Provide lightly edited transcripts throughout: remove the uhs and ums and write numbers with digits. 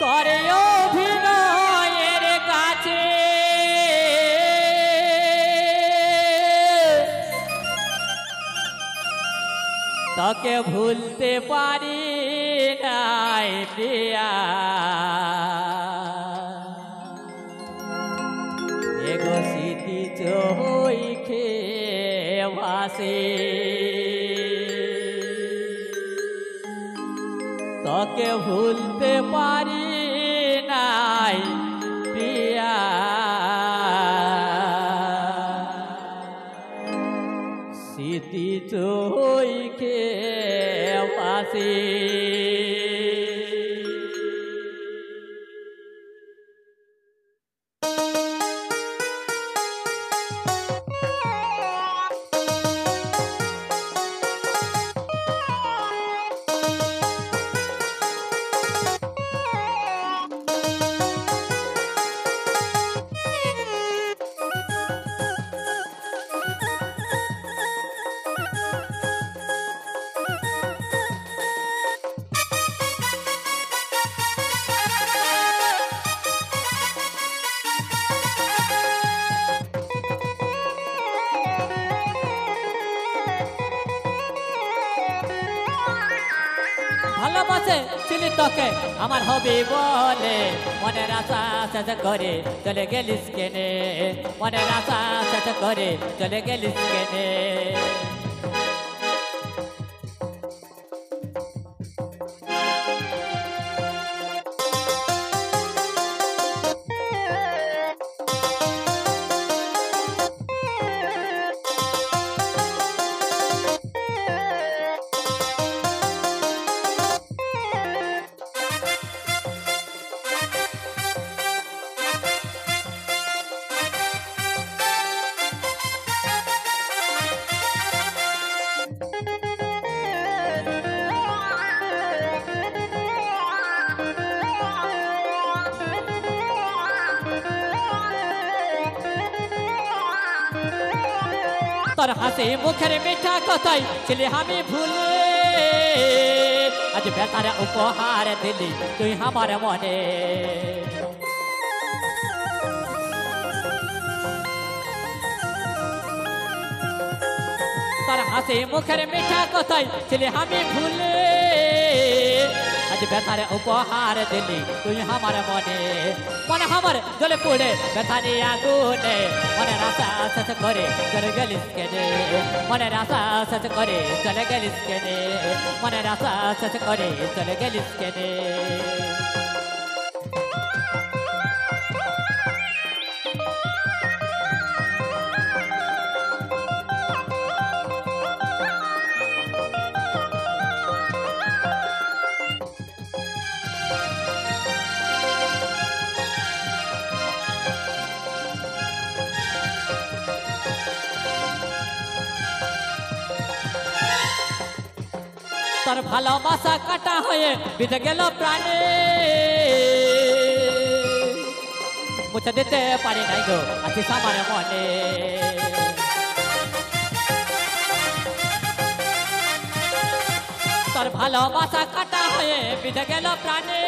তরে অভিনয়ের কাছে তাকে ভুলতে পারি নাই প্রিয়া এগো স্মৃতি চোখে ভাসে তাকে ভুলতে পারি নাই প্রিয়া স্মৃতি চোখে ভাসে ভালোবাসে চিনি তোকে আমার হবে বলে মনের আশা শেষ করে চলে গেলিস কেনে মনের আশা শেষ করে চলে গেলিস কেনে তোর হাসি মুখের মিঠা কথাই ছিলি আমি ভুলে আজ বেতারে উপহার দিলি তুই আমার মনে তোর হাসি মুখের মিঠা কথাই ছিলি আমি ভুলে আজ বেতারে উপহার দিলি তুই আমার মনে মনে আমার জলে পড়ে বেতারে আগুনে মনের আশা শেষ করে চলে গেলিস কেনে মনের আশা শেষ করে চলে গেলিস কেনে মনের আশা শেষ করে চলে গেলিস কেনে তোর ভালোবাসা কাটা হয়ে বিধে গেল প্রাণে মুছে দিতে পারি নাই গো আছিস আমার মনে তোর ভালোবাসা কাটা হয়ে বিধে গেল প্রাণে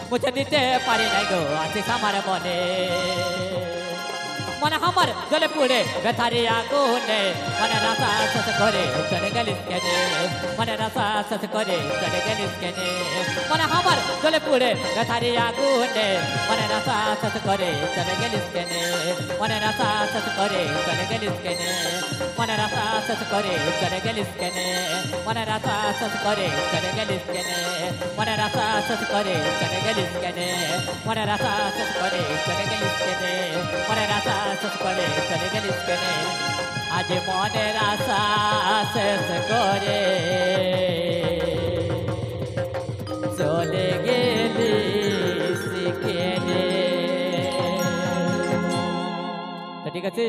মুছে দিতে পারি নাই গো আছিস আমার মনে মনে আমার জলে পুড়ে বেতারে আগুনে মনের আশা শেষ করে চলে গেলিস কেনে মনের আশা শেষ করে চলে গেলিস কেনে মনে আমার জলে পুড়ে বেতারে আগুনে মনের আশা শেষ করে চলে গেলিস কেনে মনের আশা শেষ করে চলে গেলিস কেনে মনের আশা শেষ করে চলে গেলিস কেনে মনের আশা শেষ করে চলে গেলিস কেনে মনের আশা শেষ করে চলে গেলিস কেনে মনের আশা শেষ করে চলে গেলিস কেনে মনের আশা শেষ করে চলে গেলিস কেনে আজ মনের আশা শেষ করে চলে গেলিস কেনে ঠিক আছে।